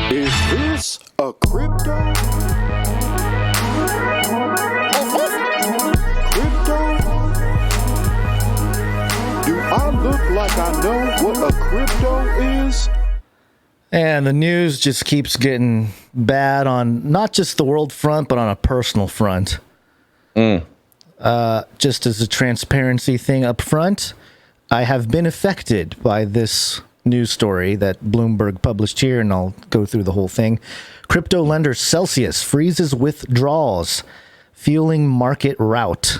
Is this a crypto? Crypto? Do I look like I know what a crypto is? And the news just keeps getting bad on not just the world front, but on a personal front. Just as a transparency thing up front, I have been affected by this news story that Bloomberg published here, and I'll go through the whole thing. Crypto lender Celsius freezes withdrawals, fueling market rout.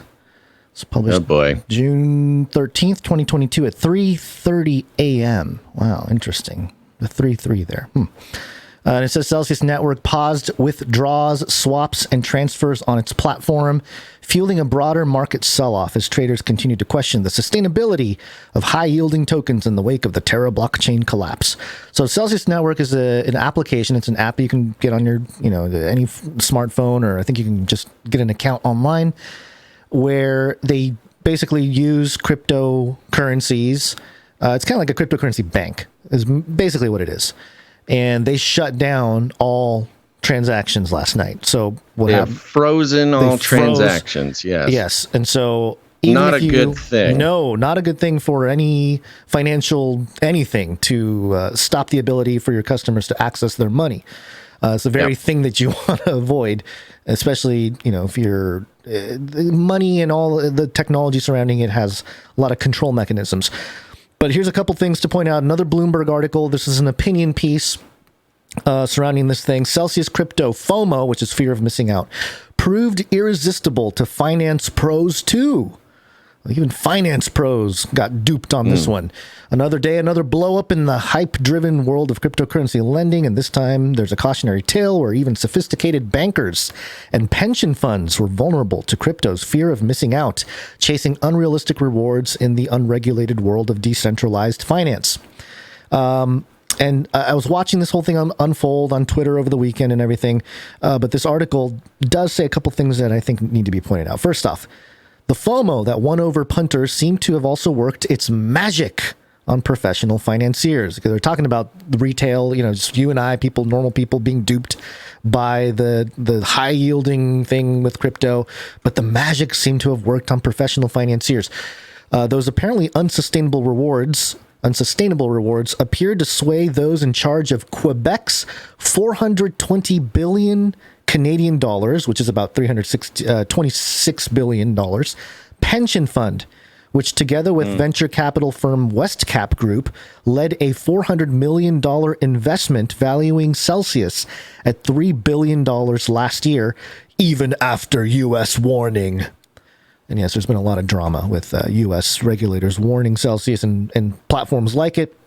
It's published June 13th, 2022 at 3:30 a.m. Wow, interesting. The 3-3 there. And it says Celsius Network paused withdrawals, swaps, and transfers on its platform, fueling a broader market sell-off as traders continue to question the sustainability of high-yielding tokens in the wake of the Terra blockchain collapse. So Celsius Network is an application. It's an app you can get on your, any smartphone, or I think you can just get an account online, where they basically use cryptocurrencies. It's kind of like a cryptocurrency bank, is basically what it is. And they shut down all transactions last night. So what happened? Frozen all transactions, yes. Yes. And so even not a good thing. No, not a good thing for any financial anything to stop the ability for your customers to access their money. It's the very thing that you want to avoid, especially, if you're money and all the technology surrounding it has a lot of control mechanisms. But here's a couple things to point out. Another Bloomberg article. This is an opinion piece surrounding this thing. Celsius crypto FOMO, which is fear of missing out, proved irresistible to finance pros too. Even finance pros got duped on this one. Another day, another blow up in the hype-driven world of cryptocurrency lending, and this time there's a cautionary tale where even sophisticated bankers and pension funds were vulnerable to crypto's fear of missing out, chasing unrealistic rewards in the unregulated world of decentralized finance. And I was watching this whole thing unfold on Twitter over the weekend and everything, but this article does say a couple things that I think need to be pointed out. First off, the FOMO that won over punters seemed to have also worked its magic on professional financiers. Because they're talking about the retail, just you and I, normal people being duped by the high-yielding thing with crypto. But the magic seemed to have worked on professional financiers. Those apparently unsustainable rewards appeared to sway those in charge of Quebec's 420 billion Canadian dollars, which is about $26 billion, pension fund, which together with venture capital firm Westcap Group led a $400 million investment valuing Celsius at $3 billion last year, even after U.S. warning. And yes, there's been a lot of drama with U.S. regulators warning Celsius and platforms like it.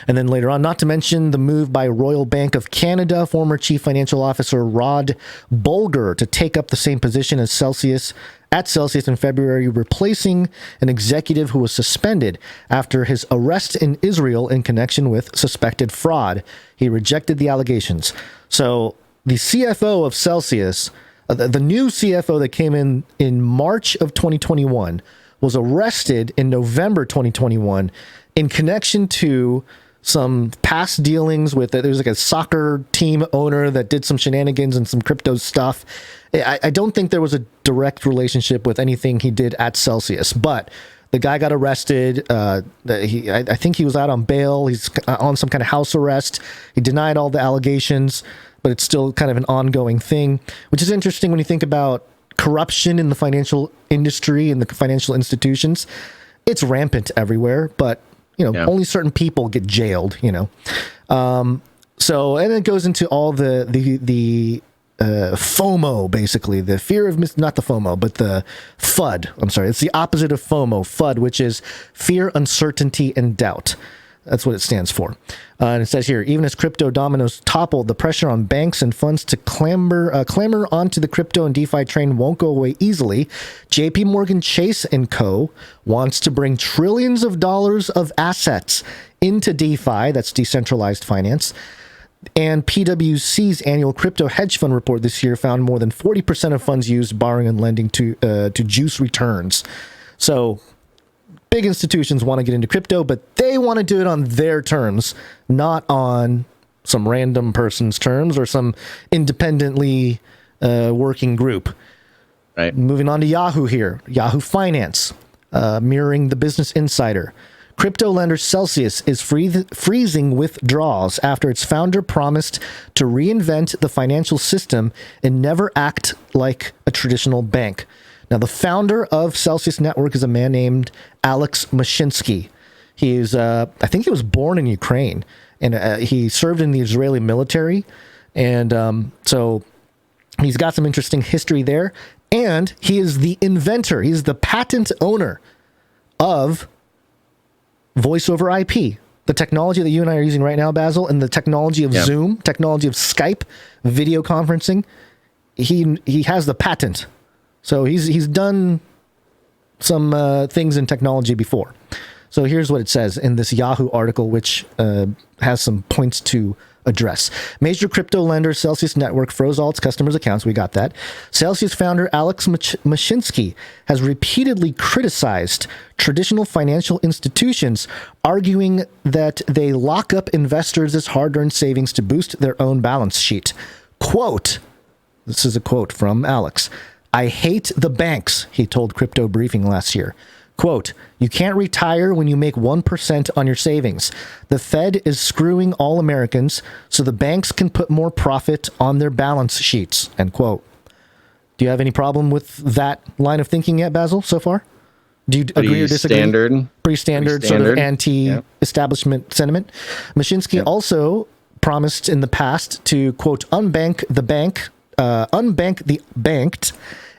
And then later on, not to mention the move by Royal Bank of Canada, former Chief Financial Officer Rod Bolger, to take up the same position as Celsius in February, replacing an executive who was suspended after his arrest in Israel in connection with suspected fraud. He rejected the allegations. So the CFO of Celsius, the new CFO that came in March of 2021, was arrested in November 2021 in connection to some past dealings with it. There's like a soccer team owner that did some shenanigans and some crypto stuff. I don't think there was a direct relationship with anything he did at Celsius, but the guy got arrested. I think he was out on bail. He's on some kind of house arrest. He denied all the allegations, but it's still kind of an ongoing thing, which is interesting when you think about corruption in the financial industry and the financial institutions. It's rampant everywhere, but only certain people get jailed, So, and it goes into all the FOMO, basically, the fear of not the FOMO, but the FUD. I'm sorry, it's the opposite of FOMO, FUD, which is fear, uncertainty, and doubt. That's what it stands for. And it says here, even as crypto dominoes toppled, the pressure on banks and funds to clamber onto the crypto and DeFi train won't go away easily. JP Morgan Chase & Co. wants to bring trillions of dollars of assets into DeFi, that's decentralized finance. And PwC's annual crypto hedge fund report this year found more than 40% of funds used borrowing and lending to juice returns. So big institutions want to get into crypto, but they want to do it on their terms, not on some random person's terms or some independently working group. Right. Moving on to Yahoo here. Yahoo Finance, mirroring the Business Insider. Crypto lender Celsius is freezing withdrawals after its founder promised to reinvent the financial system and never act like a traditional bank. Now, the founder of Celsius Network is a man named Alex Mashinsky. He's, I think he was born in Ukraine, and he served in the Israeli military. And so he's got some interesting history there. And he is the inventor. He's the patent owner of Voice over IP, the technology that you and I are using right now, Basil, and the technology of Zoom, technology of Skype, video conferencing. He has the patent. So he's done some things in technology before. So here's what it says in this Yahoo article, which has some points to address. Major crypto lender Celsius Network froze all its customers' accounts. We got that. Celsius founder Alex Mashinsky has repeatedly criticized traditional financial institutions, arguing that they lock up investors' hard-earned savings to boost their own balance sheet. Quote, this is a quote from Alex, "I hate the banks," he told Crypto Briefing last year. Quote, "You can't retire when you make 1% on your savings. The Fed is screwing all Americans so the banks can put more profit on their balance sheets." End quote. Do you have any problem with that line of thinking yet, Basil, so far? Do you agree or disagree? Pretty standard, sort of anti-establishment sentiment. Mashinsky also promised in the past to, quote, unbank the bank, unbank the banked,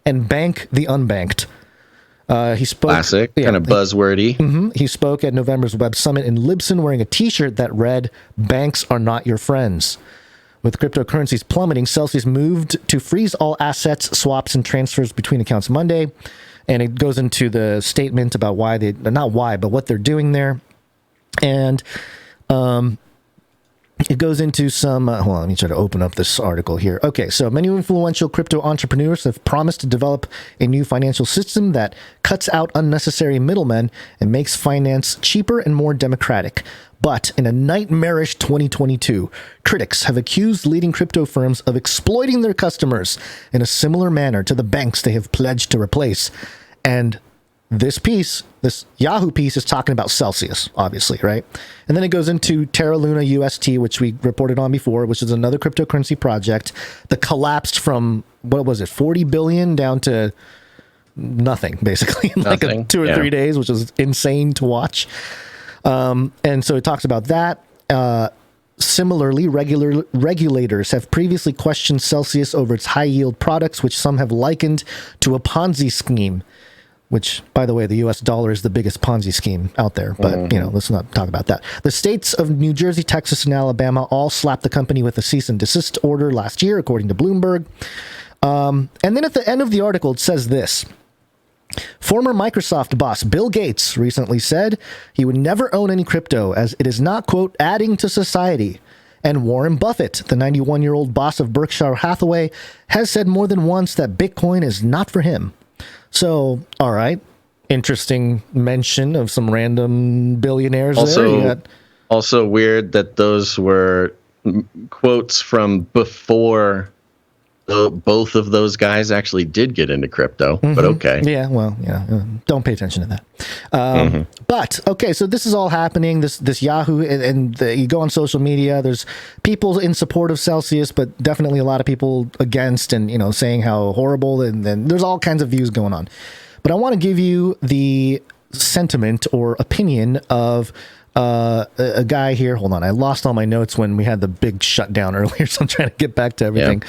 and bank the unbanked. He spoke. Classic, kind of buzzwordy. He spoke at November's Web Summit in Libsyn wearing a T-shirt that read, "Banks are not your friends." With cryptocurrencies plummeting, Celsius moved to freeze all assets, swaps, and transfers between accounts Monday. And it goes into the statement about why they, not why, but what they're doing there. And it goes into some, hold on, let me try to open up this article here. Okay, so many influential crypto entrepreneurs have promised to develop a new financial system that cuts out unnecessary middlemen and makes finance cheaper and more democratic. But in a nightmarish 2022, critics have accused leading crypto firms of exploiting their customers in a similar manner to the banks they have pledged to replace. And this piece, this Yahoo piece, is talking about Celsius, obviously, right? And then it goes into Terra Luna UST, which we reported on before, which is another cryptocurrency project that collapsed from, what was it, 40 billion down to nothing, basically, in like 2 or 3 days, which is insane to watch. And so it talks about that. Similarly, regulators have previously questioned Celsius over its high-yield products, which some have likened to a Ponzi scheme. Which, by the way, the U.S. dollar is the biggest Ponzi scheme out there. But, you know, let's not talk about that. The states of New Jersey, Texas, and Alabama all slapped the company with a cease and desist order last year, according to Bloomberg. And then at the end of the article, it says this. Former Microsoft boss Bill Gates recently said he would never own any crypto as it is not, quote, adding to society. And Warren Buffett, the 91-year-old boss of Berkshire Hathaway, has said more than once that Bitcoin is not for him. So, all right, interesting mention of some random billionaires there. Also weird that those were quotes from before both of those guys actually did get into crypto, but okay. Yeah, well, yeah, don't pay attention to that. But, okay, so this is all happening, this Yahoo, and you go on social media, there's people in support of Celsius, but definitely a lot of people against and, you know, saying how horrible, and then there's all kinds of views going on. But I want to give you the sentiment or opinion of a guy here. Hold on, I lost all my notes when we had the big shutdown earlier, so I'm trying to get back to everything.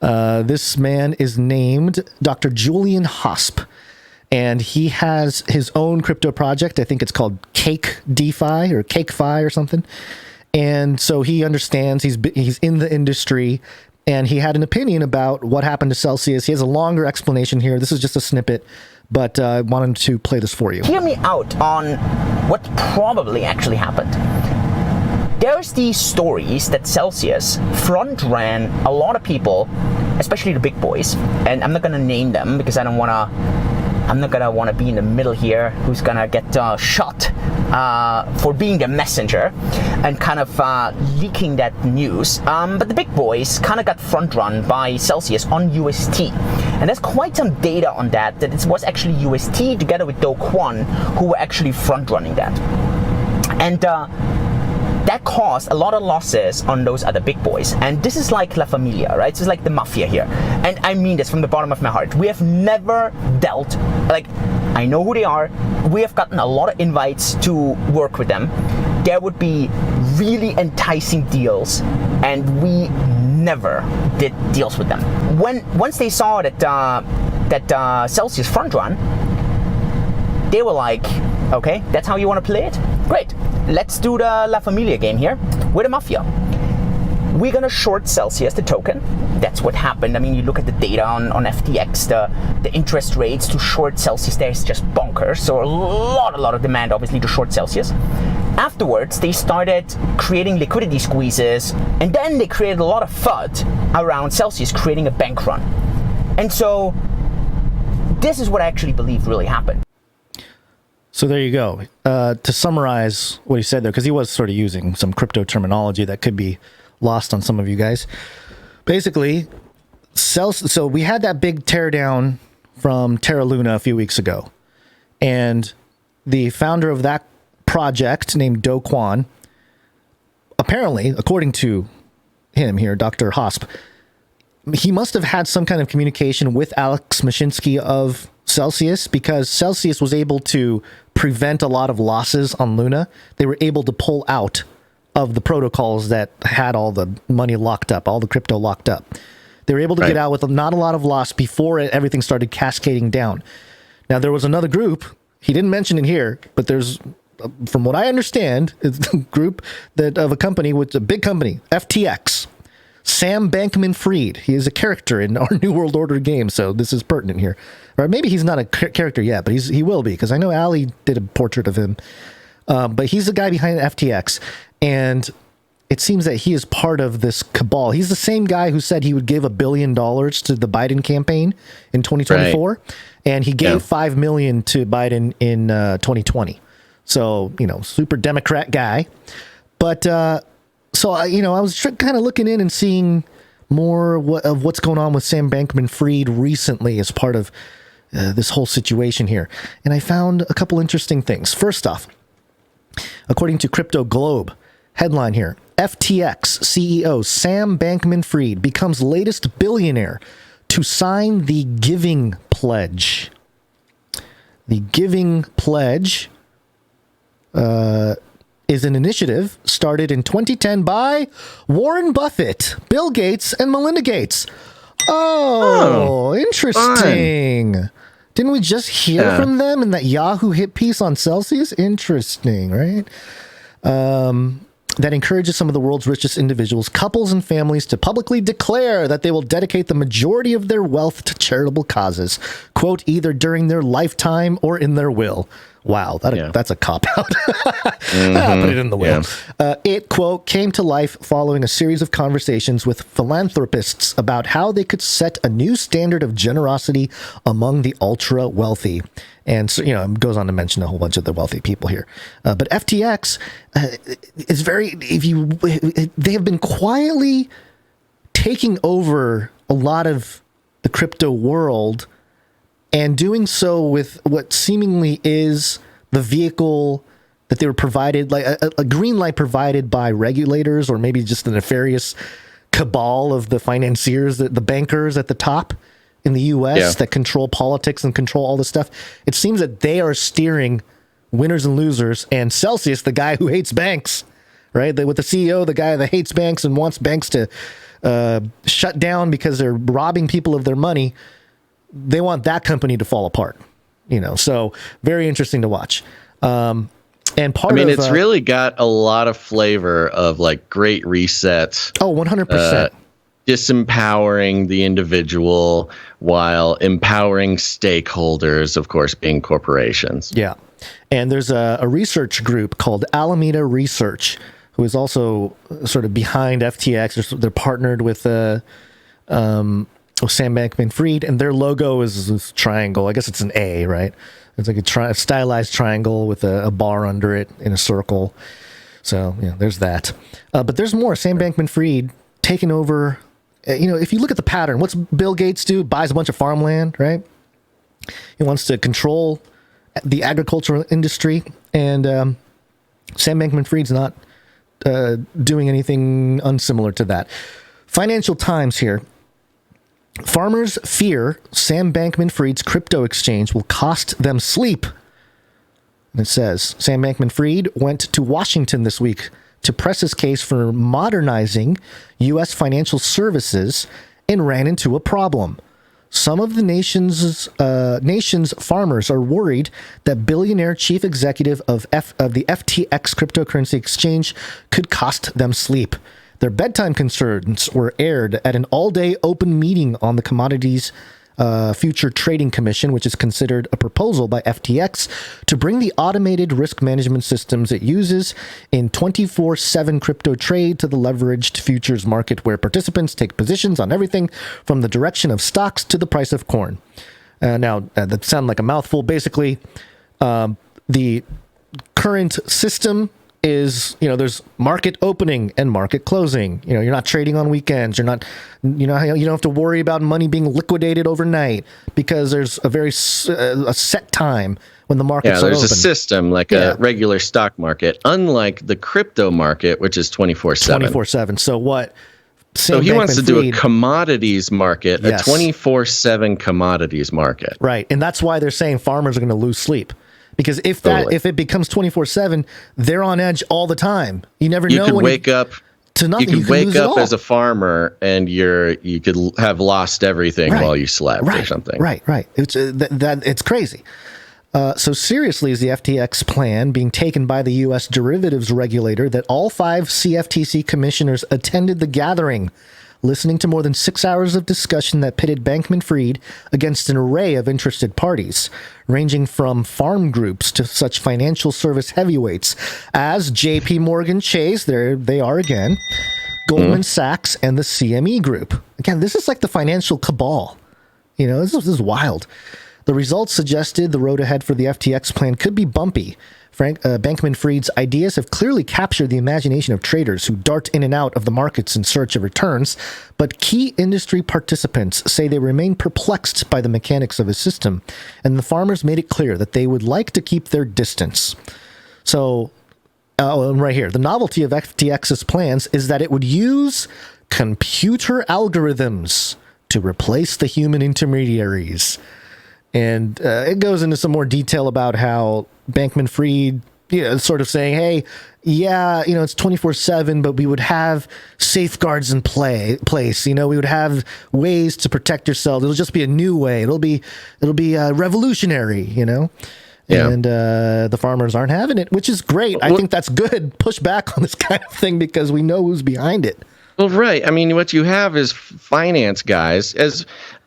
This man is named Dr. Julian Hosp, and he has his own crypto project. I think it's called Cake DeFi or CakeFi or something. And so he understands, he's in the industry, and he had an opinion about what happened to Celsius. He has a longer explanation here. This is just a snippet, but I wanted to play this for you. Hear me out on what probably actually happened. There's these stories that Celsius front ran a lot of people, especially the big boys, and I'm not going to name them because I don't want to I'm not gonna want to be in the middle here, who's gonna get shot for being the messenger and kind of leaking that news. But the big boys kind of got front run by Celsius on UST. And there's quite some data on that it was actually UST together with Do Kwon who were actually front running that. And that caused a lot of losses on those other big boys. And this is like La Familia, right? This is like the mafia here. And I mean this from the bottom of my heart. We have never dealt, like, I know who they are. We have gotten a lot of invites to work with them. There would be really enticing deals, and we never did deals with them. Once they saw that Celsius front run, they were like, okay, that's how you want to play it? Great. Let's do the La Familia game here with a mafia. We're gonna short Celsius, the token. That's what happened. I mean, you look at the data on FTX, the interest rates to short Celsius there is just bonkers. So a lot of demand, obviously, to short Celsius. Afterwards, they started creating liquidity squeezes, and then they created a lot of FUD around Celsius, creating a bank run. And so this is what I actually believe really happened. So there you go. To summarize what he said there, because he was sort of using some crypto terminology that could be lost on some of you guys. Basically, so we had that big teardown from Terra Luna a few weeks ago. And the founder of that project, named Do Kwon, apparently, according to him here, Dr. Hosp, he must have had some kind of communication with Alex Mashinsky of Celsius, because Celsius was able to prevent a lot of losses on Luna. They were able to pull out of the protocols that had all the money locked up, all the crypto locked up. They were able to get out with not a lot of loss before everything started cascading down. Now, there was another group, he didn't mention it here, but there's, from what I understand, it's a group that of a company with a big company, FTX. Sam Bankman-Fried. He is a character in our New World Order game, so this is pertinent here. Or maybe he's not a character yet, but he will be, because I know Ali did a portrait of him. But he's the guy behind FTX, and it seems that he is part of this cabal. He's the same guy who said he would give $1 billion to the Biden campaign in 2024, and he gave $5 million to Biden in 2020. So, super Democrat guy. But so I was kind of looking in and seeing more of what's going on with Sam Bankman-Fried recently as part of this whole situation here. And I found a couple interesting things. First off, according to Crypto Globe, headline here, FTX CEO Sam Bankman-Fried becomes latest billionaire to sign the Giving Pledge. The Giving Pledge is an initiative started in 2010 by Warren Buffett, Bill Gates, and Melinda Gates. Oh, interesting. Fun. Didn't we just hear from them in that Yahoo hit piece on Celsius? Interesting, right? That encourages some of the world's richest individuals, couples, and families to publicly declare that they will dedicate the majority of their wealth to charitable causes, quote, either during their lifetime or in their will. Wow, that's a cop-out. Put it in the will. Yeah. It, quote, came to life following a series of conversations with philanthropists about how they could set a new standard of generosity among the ultra-wealthy. And so, it goes on to mention a whole bunch of the wealthy people here. But FTX is they have been quietly taking over a lot of the crypto world, and doing so with what seemingly is the vehicle that they were provided, like a green light provided by regulators, or maybe just the nefarious cabal of the financiers, the bankers at the top in the U.S. that control politics and control all this stuff. It seems that they are steering winners and losers, and Celsius, the guy who hates banks, right? With the CEO, the guy that hates banks and wants banks to shut down because they're robbing people of their money. They want that company to fall apart, so very interesting to watch. And it's really got a lot of flavor of like Great Reset. Oh, 100%. Disempowering the individual while empowering stakeholders, of course, being corporations. Yeah. And there's a research group called Alameda Research, who is also sort of behind FTX. They're partnered with Sam Bankman-Fried, and their logo is this triangle. I guess it's an A, right? It's like a stylized triangle with a bar under it in a circle. So, yeah, there's that. But there's more. Sam Bankman-Fried taking over. If you look at the pattern, what's Bill Gates do? Buys a bunch of farmland, right? He wants to control the agricultural industry. And Sam Bankman-Fried's not doing anything unsimilar to that. Financial Times here. Farmers fear Sam Bankman-Fried's crypto exchange will cost them sleep. And it says, Sam Bankman-Fried went to Washington this week to press his case for modernizing U.S. financial services and ran into a problem. Some of the nation's farmers are worried that billionaire chief executive of the FTX cryptocurrency exchange could cost them sleep. Their bedtime concerns were aired at an all-day open meeting on the Commodities Future Trading Commission, which is considered a proposal by FTX to bring the automated risk management systems it uses in 24/7 crypto trade to the leveraged futures market, where participants take positions on everything from the direction of stocks to the price of corn. Now, that sounds like a mouthful. Basically, the current system is, there's market opening and market closing. You're not trading on weekends. You don't have to worry about money being liquidated overnight because there's a set time when the markets are open. Yeah, there's a system like a regular stock market, unlike the crypto market, which is 24/7. 24/7. So what? So he wants to do a commodities market, a 24/7 commodities market. Right. And that's why they're saying farmers are going to lose sleep. Because if it becomes 24/7, they're on edge all the time. You never know. You could wake up to nothing. You could wake up as a farmer and you could have lost everything while you slept or something. Right. It's crazy. So seriously is the FTX plan being taken by the U.S. derivatives regulator that all 5 CFTC commissioners attended the gathering, listening to more than 6 hours of discussion that pitted Bankman-Fried against an array of interested parties, ranging from farm groups to such financial service heavyweights as J.P. Morgan Chase, there they are again, Goldman Sachs, and the CME Group. Again, this is like the financial cabal. This is wild. The results suggested the road ahead for the FTX plan could be bumpy. Bankman-Fried's ideas have clearly captured the imagination of traders who dart in and out of the markets in search of returns, but key industry participants say they remain perplexed by the mechanics of his system, and the farmers made it clear that they would like to keep their distance. So, right here, the novelty of FTX's plans is that it would use computer algorithms to replace the human intermediaries. And it goes into some more detail about how Bankman-Fried, sort of saying, hey, it's 24/7, but we would have safeguards in place. We would have ways to protect yourself. It'll just be a new way. It'll be revolutionary. Yeah. And the farmers aren't having it, which is great. I think that's good. Push back on this kind of thing because we know who's behind it. Well, right. I mean, what you have is finance guys.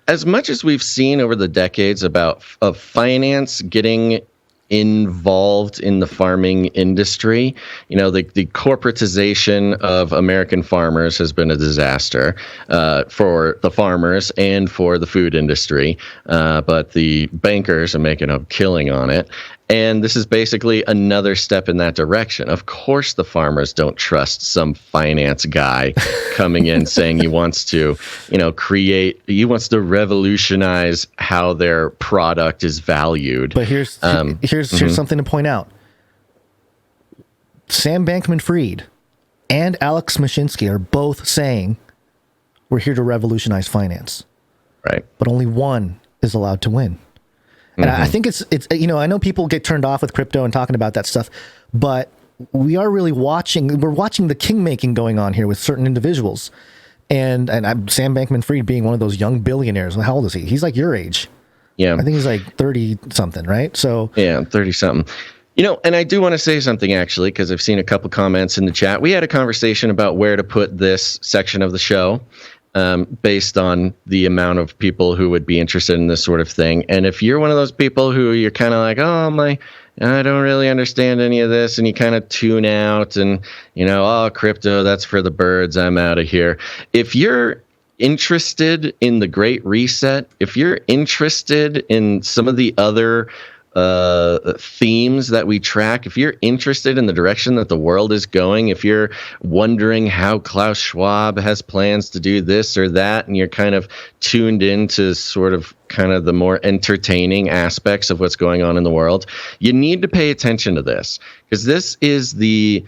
As much as we've seen over the decades of finance getting involved in the farming industry, the corporatization of American farmers has been a disaster for the farmers and for the food industry. But the bankers are making a killing on it. And this is basically another step in that direction. Of course, the farmers don't trust some finance guy coming in saying he wants to, revolutionize how their product is valued. But here's something to point out. Sam Bankman-Fried and Alex Mashinsky are both saying we're here to revolutionize finance. Right. But only one is allowed to win. And I think it's I know people get turned off with crypto and talking about that stuff, but we are really watching the king-making going on here with certain individuals. And I'm Sam Bankman-Fried being one of those young billionaires. How old is he? He's like your age. Yeah. I think he's like 30-something, right? So yeah, 30-something. And I do want to say something, actually, because I've seen a couple comments in the chat. We had a conversation about where to put this section of the show. Based on the amount of people who would be interested in this sort of thing. And if you're one of those people who you're kind of like, I don't really understand any of this, and you kind of tune out and, crypto, that's for the birds, I'm out of here. If you're interested in the Great Reset, if you're interested in some of the other themes that we track, if you're interested in the direction that the world is going, if you're wondering how Klaus Schwab has plans to do this or that, and you're kind of tuned into sort of kind of the more entertaining aspects of what's going on in the world, you need to pay attention to this, because this is the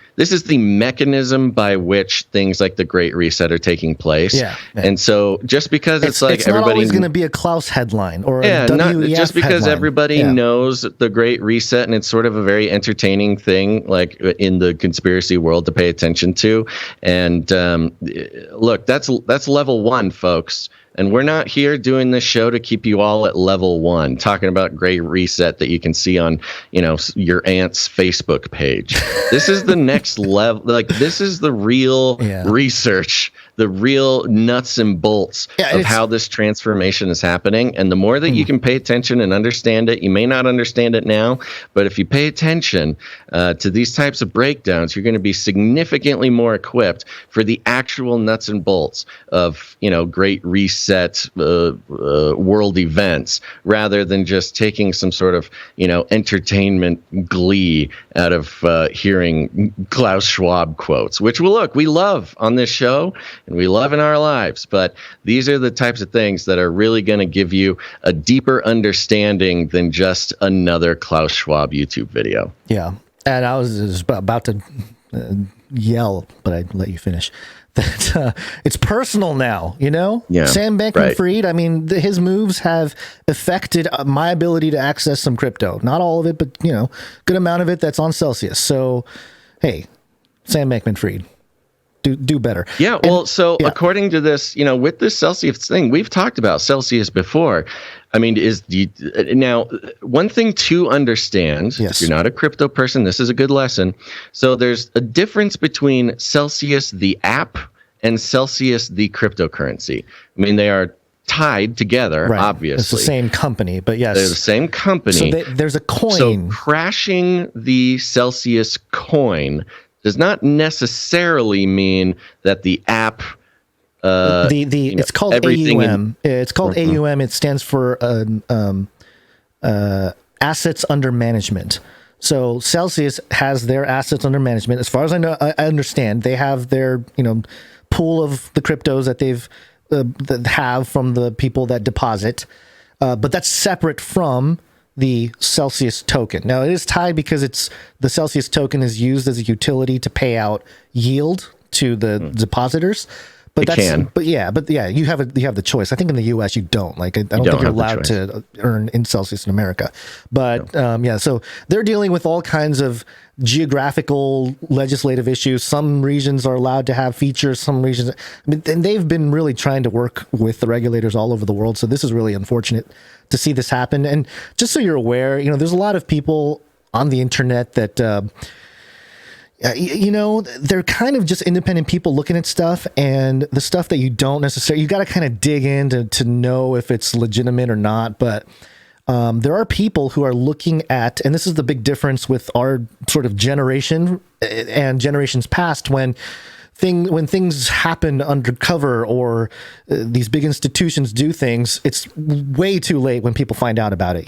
mechanism by which things like the Great Reset are taking place. Yeah. And so just because it's like it's everybody, not always going to be a Klaus headline or a not WEF just because headline. everybody knows the Great Reset, and it's sort of a very entertaining thing, like in the conspiracy world, to pay attention to. And look, that's level one, folks. And we're not here doing this show to keep you all at level one, talking about Great Reset that you can see on, your aunt's Facebook page. This is the next level. Like, this is the real research, the real nuts and bolts of how this transformation is happening. And the more that you can pay attention and understand it, you may not understand it now, but if you pay attention to these types of breakdowns, you're going to be significantly more equipped for the actual nuts and bolts of, Great Reset world events, rather than just taking some sort of entertainment glee out of hearing Klaus Schwab quotes, which we love on this show and we love in our lives, but these are the types of things that are really going to give you a deeper understanding than just another Klaus Schwab YouTube video. Yeah, and I was just about to yell, but I let you finish. That it's personal now, Yeah, Sam Bankman-Fried. I mean, his moves have affected my ability to access some crypto. Not all of it, but good amount of it that's on Celsius. So, hey, Sam Bankman-Fried, do better. Yeah. Well, according to this, with this Celsius thing, we've talked about Celsius before. I mean, now one thing to understand, if you're not a crypto person, this is a good lesson. So there's a difference between Celsius, the app, and Celsius, the cryptocurrency. I mean, they are tied together, obviously. It's the same company, but yes. They're the same company. So there's a coin. So crashing the Celsius coin does not necessarily mean that the app... it's called AUM. It's called AUM. It stands for assets under management. So Celsius has their assets under management. As far as I know, I understand, they have their pool of the cryptos that they've that have from the people that deposit, but that's separate from the Celsius token. Now it is tied because the Celsius token is used as a utility to pay out yield to the depositors. But you have the choice. I think in the U.S. you don't. Like, I don't think you're allowed to earn in Celsius in America. But so they're dealing with all kinds of geographical legislative issues. Some regions are allowed to have features. Some regions, and they've been really trying to work with the regulators all over the world. So this is really unfortunate to see this happen. And just so you're aware, there's a lot of people on the internet that. They're kind of just independent people looking at stuff, and the stuff that you don't necessarily, you got to kind of dig in to know if it's legitimate or not. But there are people who are looking at, and this is the big difference with our sort of generation and generations past, when things happen undercover or these big institutions do things, it's way too late when people find out about it.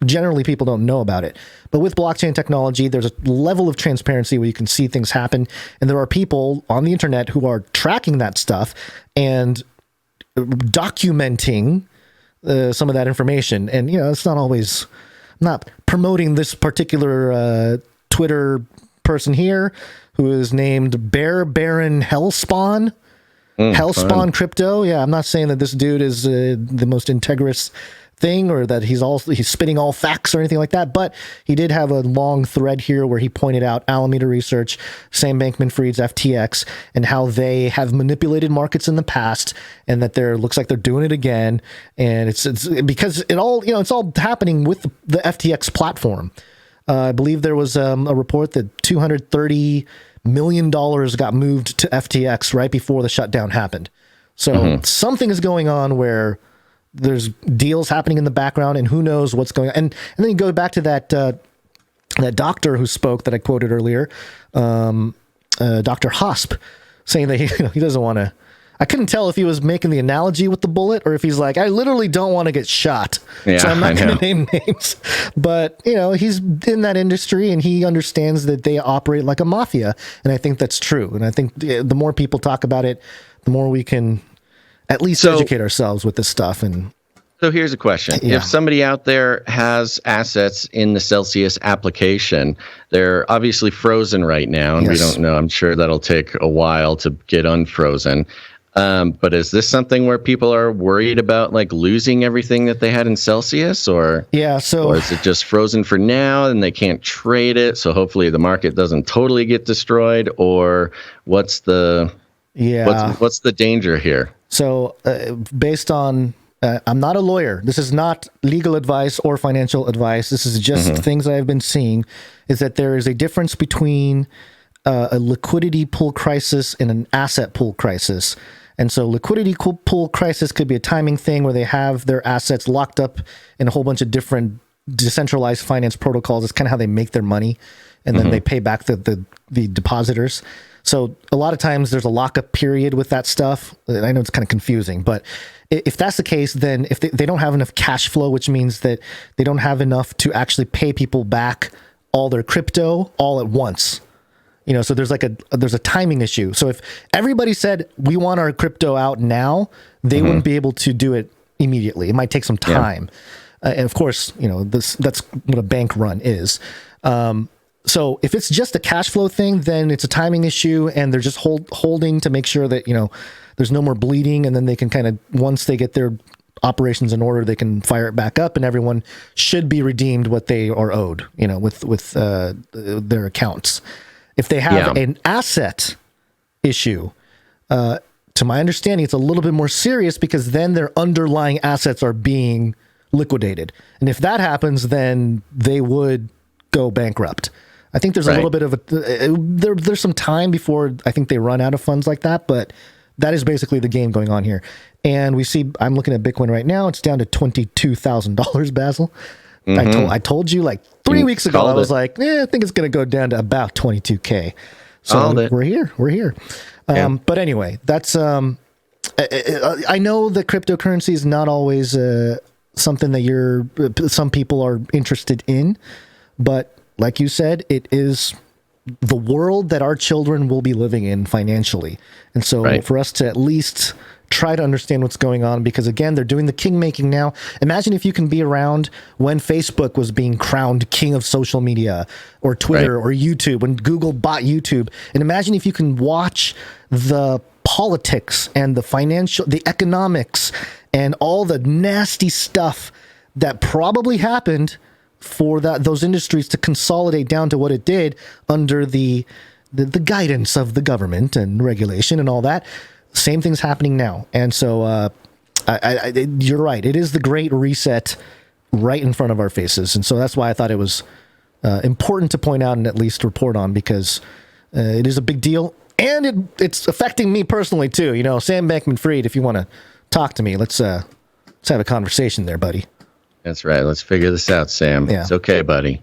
Generally, people don't know about it. But with blockchain technology, there's a level of transparency where you can see things happen. And there are people on the internet who are tracking that stuff and documenting some of that information. And, it's not always, I'm not promoting this particular Twitter person here who is named Bear Baron Hellspawn. Hellspawn Crypto. Yeah, I'm not saying that this dude is the most integrous thing or that he's spitting all facts or anything like that, but he did have a long thread here where he pointed out Alameda Research, Sam Bankman-Fried's FTX, and how they have manipulated markets in the past, and that looks like they're doing it again. And it's because it's all happening with the FTX platform. I believe there was a report that $230 million got moved to FTX right before the shutdown happened. So something is going on where there's deals happening in the background, and who knows what's going on. And then you go back to that doctor who spoke that I quoted earlier, Dr. Hosp, saying that he doesn't want to. I couldn't tell if he was making the analogy with the bullet or if he's like, I literally don't want to get shot. Yeah, so I'm not I know. going to name names. But, he's in that industry and he understands that they operate like a mafia. And I think that's true. And I think the more people talk about it, the more we can at least educate ourselves with this stuff. And so here's a question. Yeah. If somebody out there has assets in the Celsius application, they're obviously frozen right now, and we don't know. I'm sure that'll take a while to get unfrozen. But is this something where people are worried about like losing everything that they had in Celsius, or or is it just frozen for now and they can't trade it? So hopefully the market doesn't totally get destroyed, or what's the danger here? So based on I'm not a lawyer. This is not legal advice or financial advice. This is just things I've been seeing, is that there is a difference between a liquidity pool crisis and an asset pool crisis. And so liquidity pool crisis could be a timing thing where they have their assets locked up in a whole bunch of different decentralized finance protocols. It's kind of how they make their money. And then they pay back the depositors. So a lot of times there's a lockup period with that stuff. I know it's kind of confusing, but if that's the case, then if they don't have enough cash flow, which means that they don't have enough to actually pay people back all their crypto all at once. So there's a timing issue. So if everybody said we want our crypto out now, they wouldn't be able to do it immediately. It might take some time. And of course, that's what a bank run is. So if it's just a cash flow thing, then it's a timing issue, and they're just holding to make sure that, there's no more bleeding, and then they can kind of, once they get their operations in order, they can fire it back up, and everyone should be redeemed what they are owed, with their accounts. If they have an asset issue, to my understanding, it's a little bit more serious because then their underlying assets are being liquidated. And if that happens, then they would go bankrupt. I think there's a little bit of there's some time before I think they run out of funds like that, but that is basically the game going on here. And we see, I'm looking at Bitcoin right now. It's down to $22,000, Basil. I told you like 3 weeks ago, I was like, I think it's going to go down to about 22K. So we're here. But anyway, that's, I know that cryptocurrency is not always something that some people are interested in, but like you said, it is the world that our children will be living in financially. And so for us to at least try to understand what's going on, because again, they're doing the king making now. Imagine if you can be around when Facebook was being crowned king of social media, or Twitter or YouTube, when Google bought YouTube. And imagine if you can watch the politics and the economics and all the nasty stuff that probably happened for those industries to consolidate down to what it did under the guidance of the government and regulation and all that. Same thing's happening now. And so you're right. It is the great reset right in front of our faces. And so that's why I thought it was important to point out and at least report on, because it is a big deal. And it's affecting me personally too. Sam Bankman-Fried, if you want to talk to me, let's have a conversation there, buddy. That's right. Let's figure this out, Sam. Yeah. It's okay, buddy.